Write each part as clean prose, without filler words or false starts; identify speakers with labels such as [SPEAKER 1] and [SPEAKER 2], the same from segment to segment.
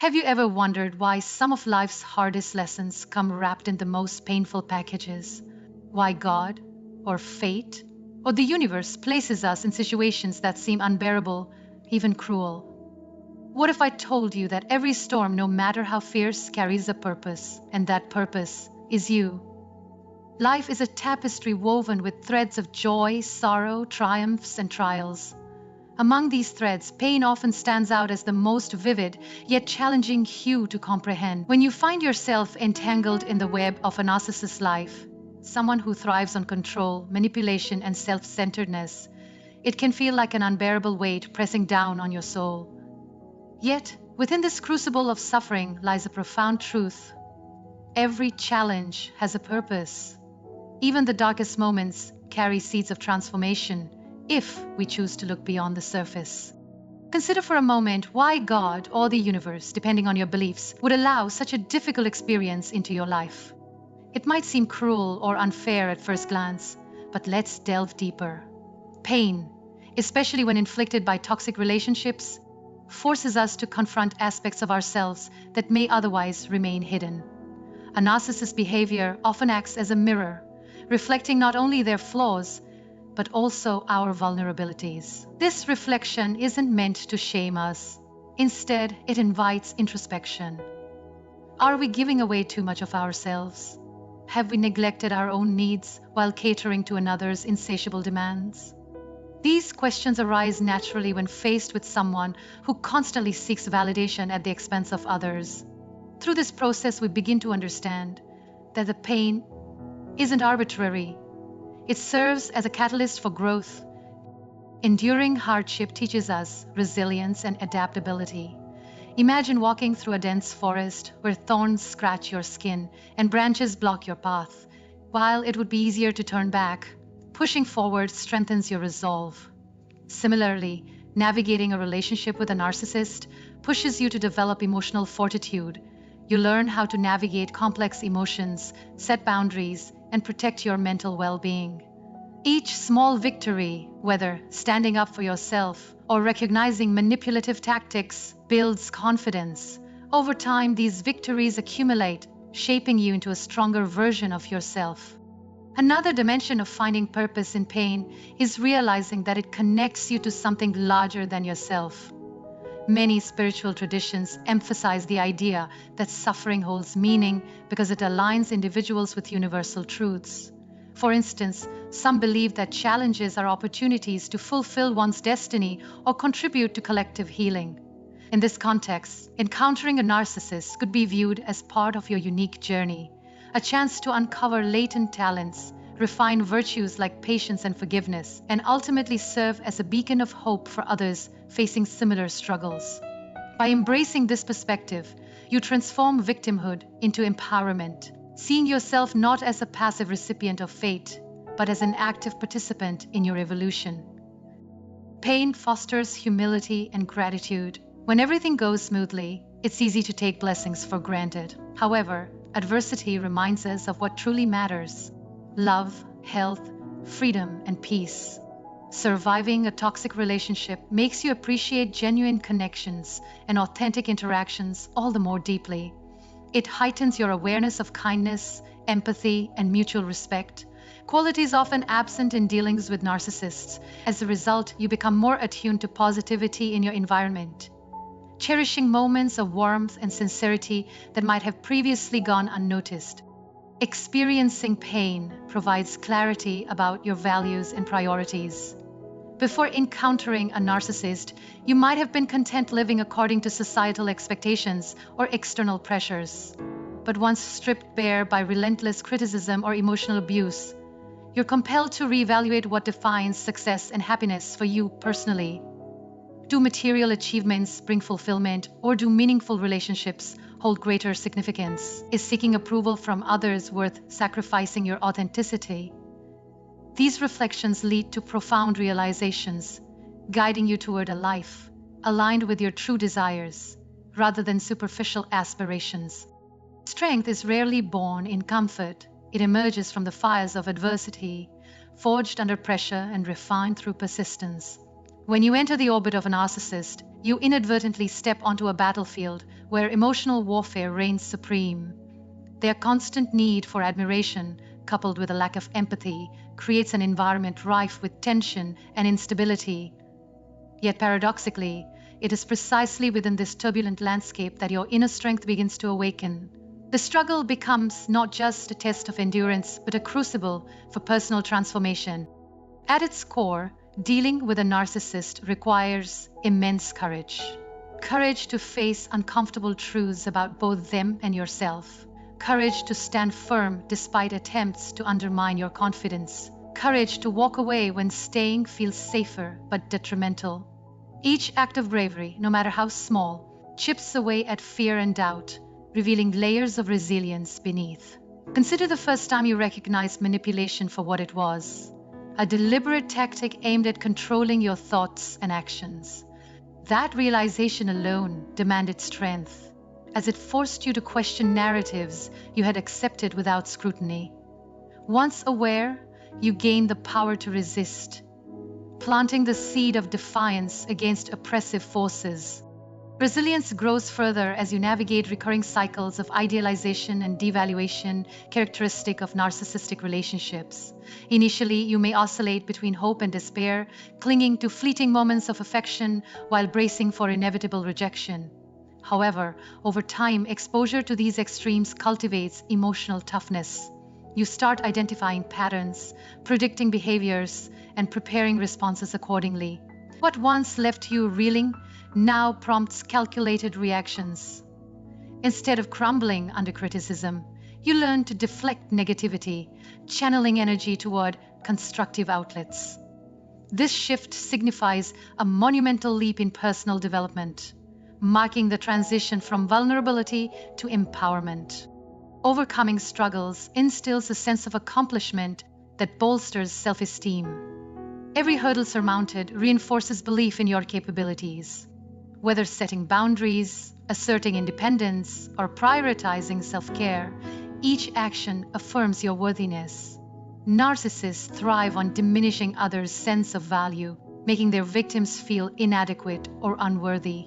[SPEAKER 1] Have you ever wondered why some of life's hardest lessons come wrapped in the most painful packages? Why God, or fate, or the universe places us in situations that seem unbearable, even cruel? What if I told you that every storm, no matter how fierce, carries a purpose, and that purpose is you? Life is a tapestry woven with threads of joy, sorrow, triumphs, and trials. Among these threads, pain often stands out as the most vivid, yet challenging hue to comprehend. When you find yourself entangled in the web of a narcissist's life, someone who thrives on control, manipulation, and self-centeredness, it can feel like an unbearable weight pressing down on your soul. Yet, within this crucible of suffering lies a profound truth. Every challenge has a purpose. Even the darkest moments carry seeds of transformation if we choose to look beyond the surface. Consider for a moment why God or the universe, depending on your beliefs, would allow such a difficult experience into your life. It might seem cruel or unfair at first glance, but let's delve deeper. Pain, especially when inflicted by toxic relationships, forces us to confront aspects of ourselves that may otherwise remain hidden. A narcissist's behavior often acts as a mirror, reflecting not only their flaws, but also our vulnerabilities. This reflection isn't meant to shame us. Instead, it invites introspection. Are we giving away too much of ourselves? Have we neglected our own needs while catering to another's insatiable demands? These questions arise naturally when faced with someone who constantly seeks validation at the expense of others. Through this process, we begin to understand that the pain isn't arbitrary. It serves as a catalyst for growth. Enduring hardship teaches us resilience and adaptability. Imagine walking through a dense forest where thorns scratch your skin and branches block your path. While it would be easier to turn back, pushing forward strengthens your resolve. Similarly, navigating a relationship with a narcissist pushes you to develop emotional fortitude. You learn how to navigate complex emotions, set boundaries, and protect your mental well-being. Each small victory, whether standing up for yourself or recognizing manipulative tactics, builds confidence. Over time, these victories accumulate, shaping you into a stronger version of yourself. Another dimension of finding purpose in pain is realizing that it connects you to something larger than yourself. Many spiritual traditions emphasize the idea that suffering holds meaning because it aligns individuals with universal truths. For instance, some believe that challenges are opportunities to fulfill one's destiny or contribute to collective healing. In this context, encountering a narcissist could be viewed as part of your unique journey, a chance to uncover latent talents, refine virtues like patience and forgiveness, and ultimately serve as a beacon of hope for others facing similar struggles. By embracing this perspective, you transform victimhood into empowerment, seeing yourself not as a passive recipient of fate, but as an active participant in your evolution. Pain fosters humility and gratitude. When everything goes smoothly, it's easy to take blessings for granted. However, adversity reminds us of what truly matters: love, health, freedom, and peace. Surviving a toxic relationship makes you appreciate genuine connections and authentic interactions all the more deeply. It heightens your awareness of kindness, empathy, and mutual respect, qualities often absent in dealings with narcissists. As a result, you become more attuned to positivity in your environment, cherishing moments of warmth and sincerity that might have previously gone unnoticed. Experiencing pain provides clarity about your values and priorities. Before encountering a narcissist, you might have been content living according to societal expectations or external pressures. But once stripped bare by relentless criticism or emotional abuse, you're compelled to reevaluate what defines success and happiness for you personally. Do material achievements bring fulfillment, or do meaningful relationships hold greater significance? Is seeking approval from others worth sacrificing your authenticity? These reflections lead to profound realizations, guiding you toward a life aligned with your true desires, rather than superficial aspirations. Strength is rarely born in comfort. It emerges from the fires of adversity, forged under pressure and refined through persistence. When you enter the orbit of a narcissist, you inadvertently step onto a battlefield where emotional warfare reigns supreme. Their constant need for admiration, coupled with a lack of empathy, creates an environment rife with tension and instability. Yet paradoxically, it is precisely within this turbulent landscape that your inner strength begins to awaken. The struggle becomes not just a test of endurance, but a crucible for personal transformation. At its core, dealing with a narcissist requires immense courage. Courage to face uncomfortable truths about both them and yourself. Courage to stand firm despite attempts to undermine your confidence. Courage to walk away when staying feels safer but detrimental. Each act of bravery, no matter how small, chips away at fear and doubt, revealing layers of resilience beneath. Consider the first time you recognized manipulation for what it was: a deliberate tactic aimed at controlling your thoughts and actions. That realization alone demanded strength, as it forced you to question narratives you had accepted without scrutiny. Once aware, you gained the power to resist, planting the seed of defiance against oppressive forces. Resilience grows further as you navigate recurring cycles of idealization and devaluation characteristic of narcissistic relationships. Initially, you may oscillate between hope and despair, clinging to fleeting moments of affection while bracing for inevitable rejection. However, over time, exposure to these extremes cultivates emotional toughness. You start identifying patterns, predicting behaviors, and preparing responses accordingly. What once left you reeling now prompts calculated reactions. Instead of crumbling under criticism, you learn to deflect negativity, channeling energy toward constructive outlets. This shift signifies a monumental leap in personal development, marking the transition from vulnerability to empowerment. Overcoming struggles instills a sense of accomplishment that bolsters self-esteem. Every hurdle surmounted reinforces belief in your capabilities. Whether setting boundaries, asserting independence, or prioritizing self-care, each action affirms your worthiness. Narcissists thrive on diminishing others' sense of value, making their victims feel inadequate or unworthy.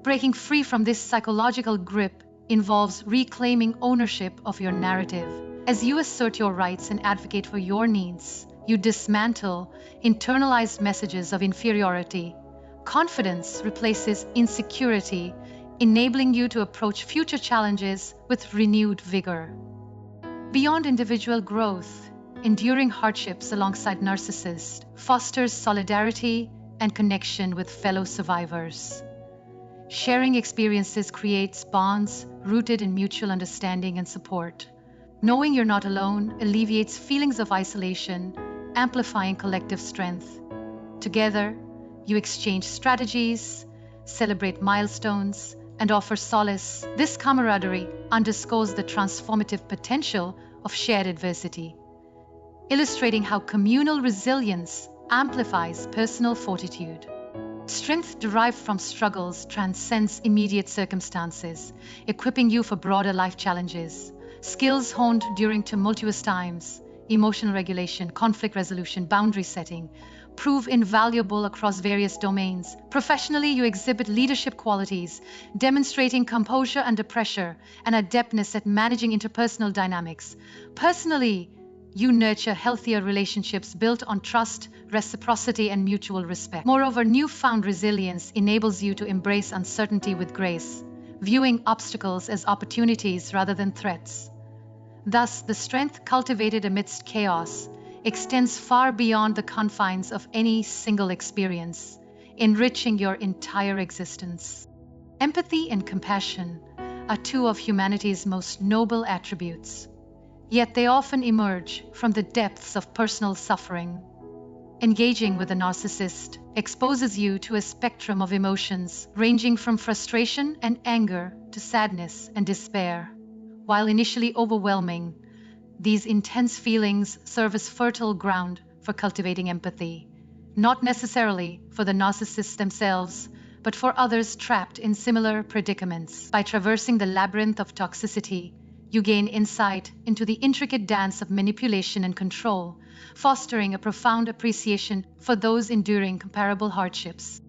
[SPEAKER 1] Breaking free from this psychological grip involves reclaiming ownership of your narrative. As you assert your rights and advocate for your needs, you dismantle internalized messages of inferiority. Confidence replaces insecurity, enabling you to approach future challenges with renewed vigor. Beyond individual growth, enduring hardships alongside narcissists fosters solidarity and connection with fellow survivors. Sharing experiences creates bonds rooted in mutual understanding and support. Knowing you're not alone alleviates feelings of isolation, amplifying collective strength. Together, you exchange strategies, celebrate milestones, and offer solace. This camaraderie underscores the transformative potential of shared adversity, illustrating how communal resilience amplifies personal fortitude. Strength derived from struggles transcends immediate circumstances, equipping you for broader life challenges. Skills honed during tumultuous times, emotional regulation, conflict resolution, boundary setting, prove invaluable across various domains. Professionally, you exhibit leadership qualities, demonstrating composure under pressure and adeptness at managing interpersonal dynamics. Personally, you nurture healthier relationships built on trust, reciprocity, and mutual respect. Moreover, newfound resilience enables you to embrace uncertainty with grace, viewing obstacles as opportunities rather than threats. Thus, the strength cultivated amidst chaos extends far beyond the confines of any single experience, enriching your entire existence. Empathy and compassion are two of humanity's most noble attributes. Yet they often emerge from the depths of personal suffering. Engaging with a narcissist exposes you to a spectrum of emotions ranging from frustration and anger to sadness and despair. While initially overwhelming, these intense feelings serve as fertile ground for cultivating empathy, not necessarily for the narcissists themselves, but for others trapped in similar predicaments. By traversing the labyrinth of toxicity, you gain insight into the intricate dance of manipulation and control, fostering a profound appreciation for those enduring comparable hardships.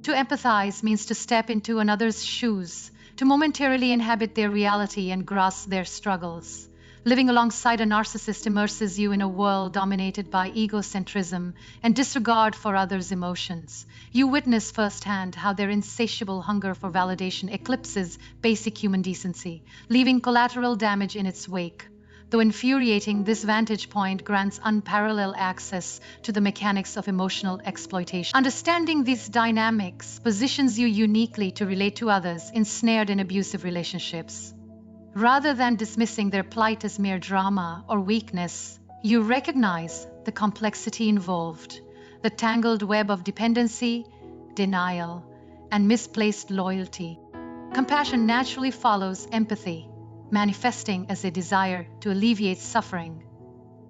[SPEAKER 1] To empathize means to step into another's shoes, to momentarily inhabit their reality and grasp their struggles. Living alongside a narcissist immerses you in a world dominated by egocentrism and disregard for others' emotions. You witness firsthand how their insatiable hunger for validation eclipses basic human decency, leaving collateral damage in its wake. Though infuriating, this vantage point grants unparalleled access to the mechanics of emotional exploitation. Understanding these dynamics positions you uniquely to relate to others ensnared in abusive relationships. Rather than dismissing their plight as mere drama or weakness, you recognize the complexity involved, the tangled web of dependency, denial, and misplaced loyalty. Compassion naturally follows empathy, manifesting as a desire to alleviate suffering.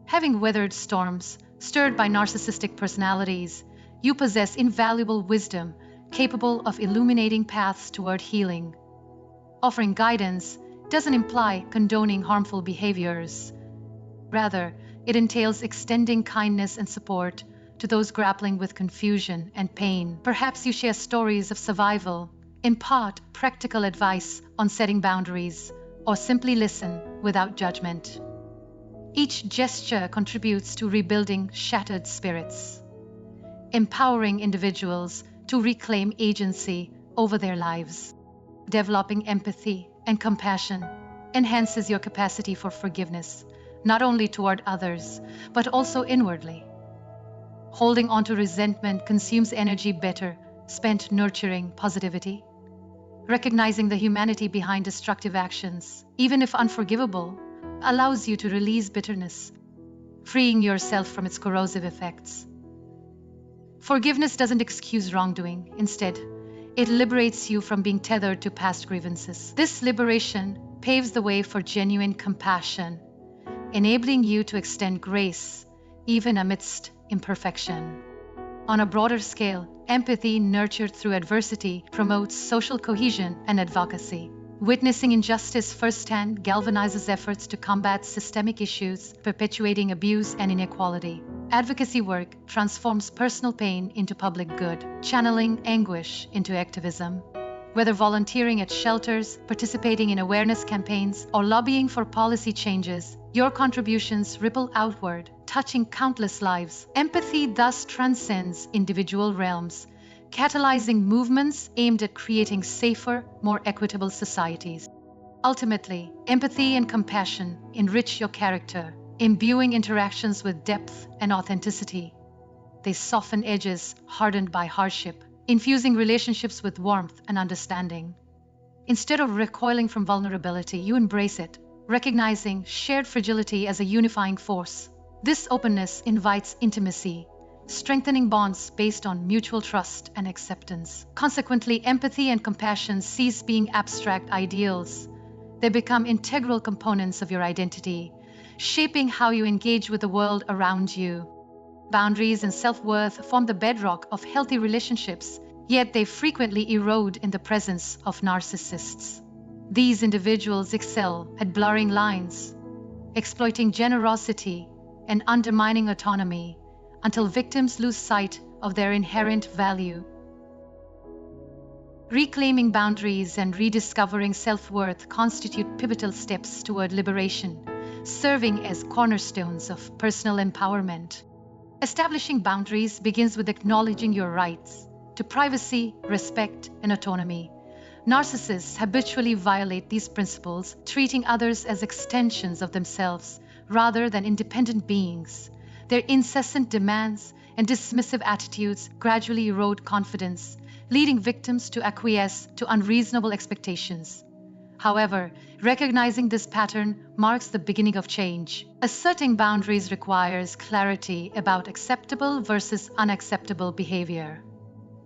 [SPEAKER 1] Having weathered storms stirred by narcissistic personalities, you possess invaluable wisdom capable of illuminating paths toward healing. Offering guidance doesn't imply condoning harmful behaviors. Rather, it entails extending kindness and support to those grappling with confusion and pain. Perhaps you share stories of survival, impart practical advice on setting boundaries, or simply listen without judgment. Each gesture contributes to rebuilding shattered spirits, empowering individuals to reclaim agency over their lives. Developing empathy and compassion enhances your capacity for forgiveness, not only toward others, but also inwardly. Holding on to resentment consumes energy better spent nurturing positivity. Recognizing the humanity behind destructive actions, even if unforgivable, allows you to release bitterness, freeing yourself from its corrosive effects. Forgiveness doesn't excuse wrongdoing. Instead, it liberates you from being tethered to past grievances. This liberation paves the way for genuine compassion, enabling you to extend grace even amidst imperfection. On a broader scale, empathy nurtured through adversity promotes social cohesion and advocacy. Witnessing injustice firsthand galvanizes efforts to combat systemic issues, perpetuating abuse and inequality. Advocacy work transforms personal pain into public good, channeling anguish into activism. Whether volunteering at shelters, participating in awareness campaigns, or lobbying for policy changes, your contributions ripple outward, touching countless lives. Empathy thus transcends individual realms, catalyzing movements aimed at creating safer, more equitable societies. Ultimately, empathy and compassion enrich your character, imbuing interactions with depth and authenticity. They soften edges hardened by hardship, infusing relationships with warmth and understanding. Instead of recoiling from vulnerability, you embrace it, recognizing shared fragility as a unifying force. This openness invites intimacy, strengthening bonds based on mutual trust and acceptance. Consequently, empathy and compassion cease being abstract ideals. They become integral components of your identity, shaping how you engage with the world around you. Boundaries and self-worth form the bedrock of healthy relationships, yet they frequently erode in the presence of narcissists. These individuals excel at blurring lines, exploiting generosity and undermining autonomy until victims lose sight of their inherent value. Reclaiming boundaries and rediscovering self-worth constitute pivotal steps toward liberation, serving as cornerstones of personal empowerment. Establishing boundaries begins with acknowledging your rights to privacy, respect, and autonomy. Narcissists habitually violate these principles, treating others as extensions of themselves rather than independent beings. Their incessant demands and dismissive attitudes gradually erode confidence, leading victims to acquiesce to unreasonable expectations. However, recognizing this pattern marks the beginning of change. Asserting boundaries requires clarity about acceptable versus unacceptable behavior.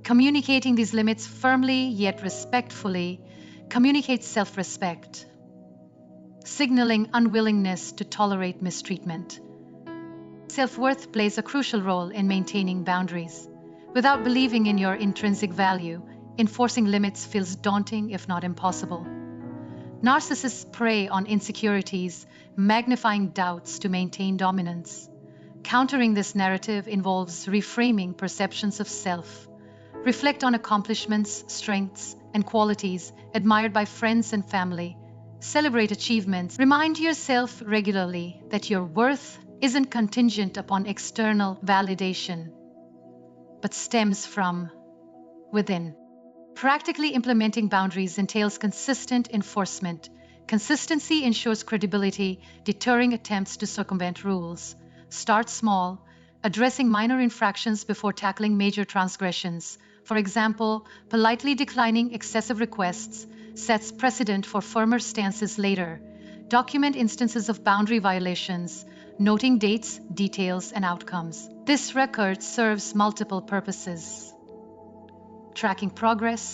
[SPEAKER 1] Communicating these limits firmly yet respectfully communicates self-respect, signaling unwillingness to tolerate mistreatment. Self-worth plays a crucial role in maintaining boundaries. Without believing in your intrinsic value, enforcing limits feels daunting if not impossible. Narcissists prey on insecurities, magnifying doubts to maintain dominance. Countering this narrative involves reframing perceptions of self. Reflect on accomplishments, strengths, and qualities admired by friends and family. Celebrate achievements. Remind yourself regularly that your worth isn't contingent upon external validation, but stems from within. Practically implementing boundaries entails consistent enforcement. Consistency ensures credibility, deterring attempts to circumvent rules. Start small, addressing minor infractions before tackling major transgressions. For example, politely declining excessive requests sets precedent for firmer stances later. Document instances of boundary violations, noting dates, details, and outcomes. This record serves multiple purposes: tracking progress,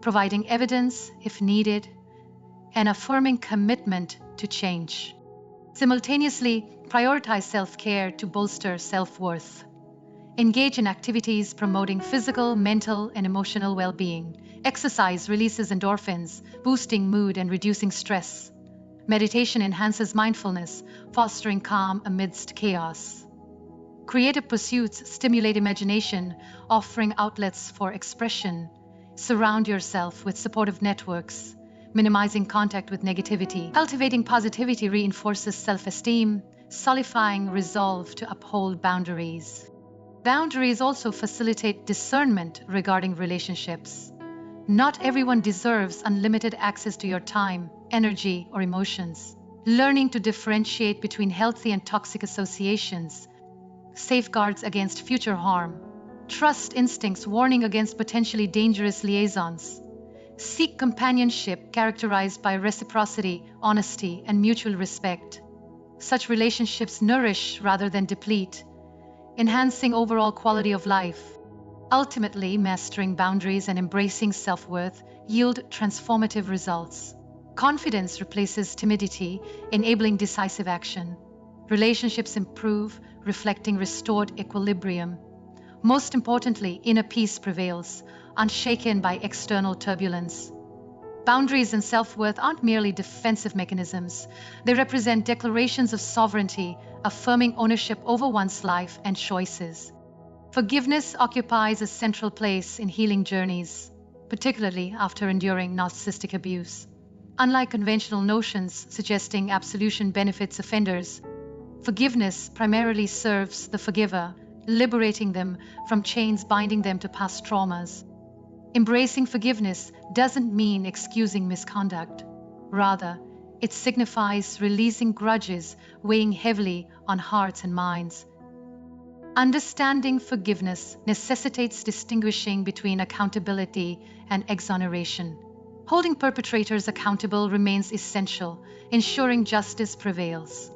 [SPEAKER 1] providing evidence if needed, and affirming commitment to change. Simultaneously, prioritize self-care to bolster self-worth. Engage in activities promoting physical, mental, and emotional well-being. Exercise releases endorphins, boosting mood and reducing stress. Meditation enhances mindfulness, fostering calm amidst chaos. Creative pursuits stimulate imagination, offering outlets for expression. Surround yourself with supportive networks, minimizing contact with negativity. Cultivating positivity reinforces self-esteem, solidifying resolve to uphold boundaries. Boundaries also facilitate discernment regarding relationships. Not everyone deserves unlimited access to your time, energy, or emotions. Learning to differentiate between healthy and toxic associations safeguards against future harm. Trust instincts warning against potentially dangerous liaisons. Seek companionship characterized by reciprocity, honesty, and mutual respect. Such relationships nourish rather than deplete, enhancing overall quality of life. Ultimately, mastering boundaries and embracing self-worth yield transformative results. Confidence replaces timidity, enabling decisive action. Relationships improve, reflecting restored equilibrium. Most importantly, inner peace prevails, unshaken by external turbulence. Boundaries and self-worth aren't merely defensive mechanisms. They represent declarations of sovereignty, affirming ownership over one's life and choices. Forgiveness occupies a central place in healing journeys, particularly after enduring narcissistic abuse. Unlike conventional notions suggesting absolution benefits offenders, forgiveness primarily serves the forgiver, liberating them from chains binding them to past traumas. Embracing forgiveness doesn't mean excusing misconduct. Rather, it signifies releasing grudges weighing heavily on hearts and minds. Understanding forgiveness necessitates distinguishing between accountability and exoneration. Holding perpetrators accountable remains essential, ensuring justice prevails.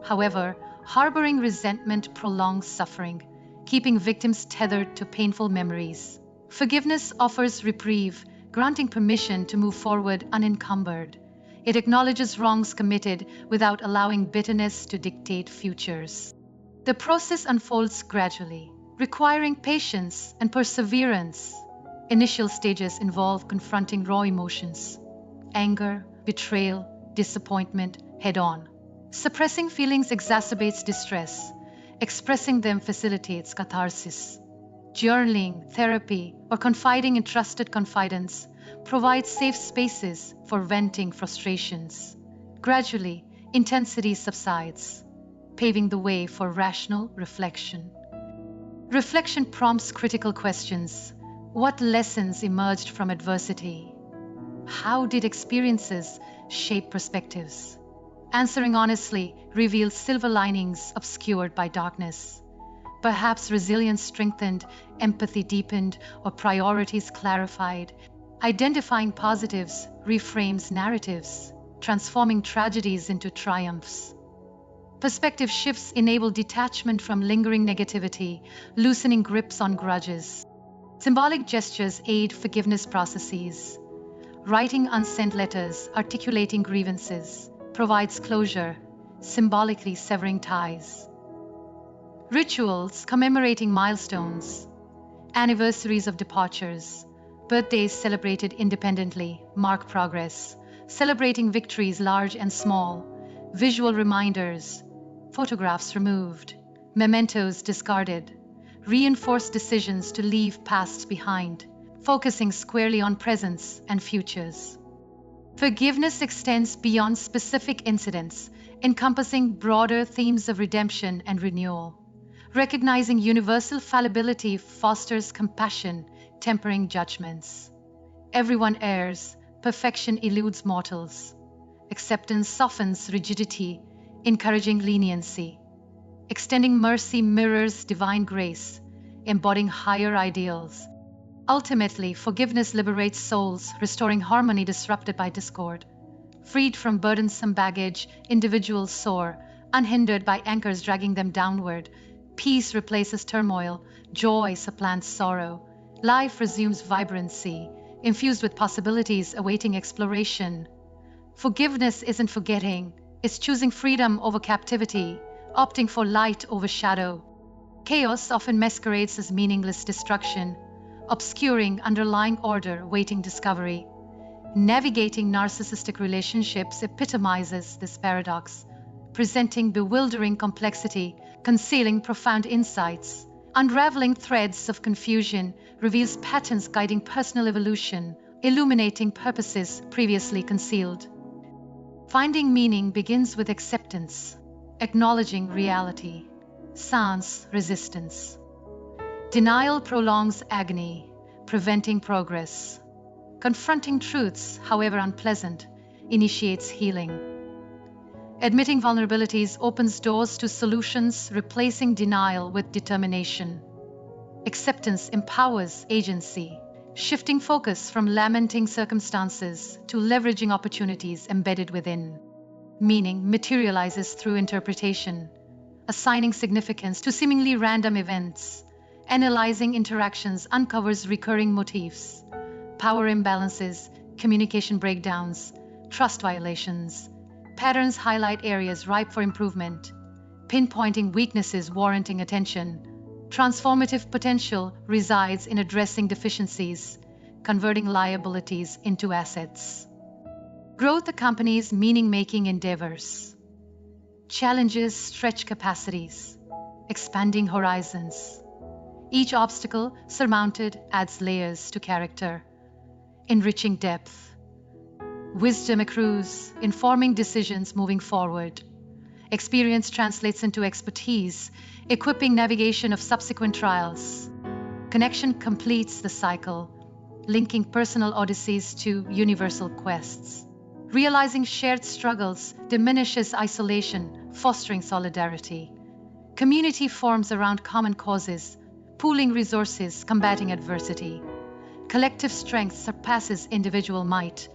[SPEAKER 1] However, harboring resentment prolongs suffering, keeping victims tethered to painful memories. Forgiveness offers reprieve, granting permission to move forward unencumbered. It acknowledges wrongs committed without allowing bitterness to dictate futures. The process unfolds gradually, requiring patience and perseverance. Initial stages involve confronting raw emotions: anger, betrayal, disappointment head-on. Suppressing feelings exacerbates distress. Expressing them facilitates catharsis. Journaling, therapy, or confiding in trusted confidants provides safe spaces for venting frustrations. Gradually, intensity subsides, paving the way for rational reflection. Reflection prompts critical questions. What lessons emerged from adversity? How did experiences shape perspectives? Answering honestly reveals silver linings obscured by darkness. Perhaps resilience strengthened, empathy deepened, or priorities clarified. Identifying positives reframes narratives, transforming tragedies into triumphs. Perspective shifts enable detachment from lingering negativity, loosening grips on grudges. Symbolic gestures aid forgiveness processes. Writing unsent letters, articulating grievances, provides closure, symbolically severing ties. Rituals commemorating milestones, anniversaries of departures, birthdays celebrated independently mark progress, celebrating victories large and small, visual reminders, photographs removed, mementos discarded, reinforce decisions to leave pasts behind. focusing squarely on presents and futures. Forgiveness extends beyond specific incidents, encompassing broader themes of redemption and renewal. Recognizing universal fallibility fosters compassion, tempering judgments. Everyone errs, perfection eludes mortals. Acceptance softens rigidity, encouraging leniency. Extending mercy mirrors divine grace, embodying higher ideals. Ultimately, forgiveness liberates souls, restoring harmony disrupted by discord. Freed from burdensome baggage, individuals soar, unhindered by anchors dragging them downward. Peace replaces turmoil, joy supplants sorrow. Life resumes vibrancy, infused with possibilities awaiting exploration. Forgiveness isn't forgetting, it's choosing freedom over captivity, opting for light over shadow. Chaos often masquerades as meaningless destruction, obscuring underlying order waiting discovery. Navigating narcissistic relationships epitomizes this paradox, presenting bewildering complexity, concealing profound insights. Unraveling threads of confusion reveals patterns guiding personal evolution, illuminating purposes previously concealed. Finding meaning begins with acceptance, acknowledging reality. Sans resistance. Denial prolongs agony, preventing progress. Confronting truths, however unpleasant, initiates healing. Admitting vulnerabilities opens doors to solutions, replacing denial with determination. Acceptance empowers agency, shifting focus from lamenting circumstances to leveraging opportunities embedded within. Meaning materializes through interpretation, assigning significance to seemingly random events. Analyzing interactions uncovers recurring motifs, power imbalances, communication breakdowns, trust violations. Patterns highlight areas ripe for improvement, pinpointing weaknesses warranting attention. Transformative potential resides in addressing deficiencies, converting liabilities into assets. Growth accompanies meaning-making endeavors. Challenges stretch capacities, expanding horizons. Each obstacle surmounted adds layers to character, enriching depth. Wisdom accrues, informing decisions moving forward. Experience translates into expertise, equipping navigation of subsequent trials. Connection completes the cycle, linking personal odysseys to universal quests. Realizing shared struggles diminishes isolation, fostering solidarity. Community forms around common causes, pooling resources, combating adversity. Collective strength surpasses individual might,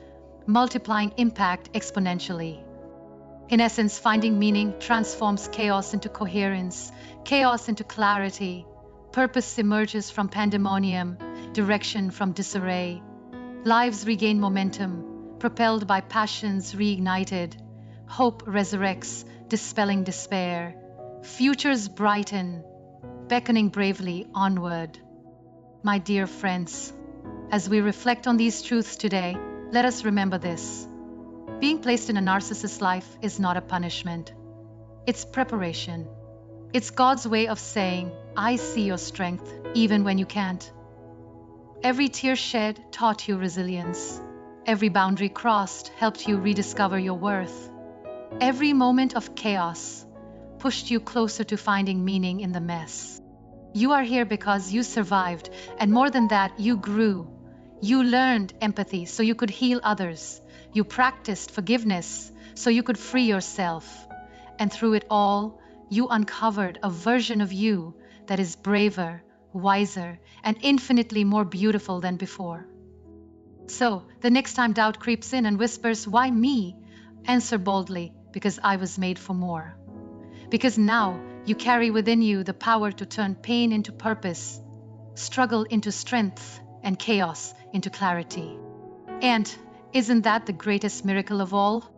[SPEAKER 1] multiplying impact exponentially. In essence, finding meaning transforms chaos into coherence, chaos into clarity. Purpose emerges from pandemonium, direction from disarray. Lives regain momentum, propelled by passions reignited. Hope resurrects, dispelling despair. Futures brighten, beckoning bravely onward. My dear friends, as we reflect on these truths today, let us remember this. Being placed in a narcissist's life is not a punishment. It's preparation. It's God's way of saying, I see your strength, even when you can't. Every tear shed taught you resilience. Every boundary crossed helped you rediscover your worth. Every moment of chaos pushed you closer to finding meaning in the mess. You are here because you survived, and more than that, you grew. You learned empathy so you could heal others. You practiced forgiveness so you could free yourself. And through it all, you uncovered a version of you that is braver, wiser, and infinitely more beautiful than before. So, the next time doubt creeps in and whispers, "Why me?" answer boldly, "Because I was made for more." Because now you carry within you the power to turn pain into purpose, struggle into strength, and chaos into clarity. And isn't that the greatest miracle of all?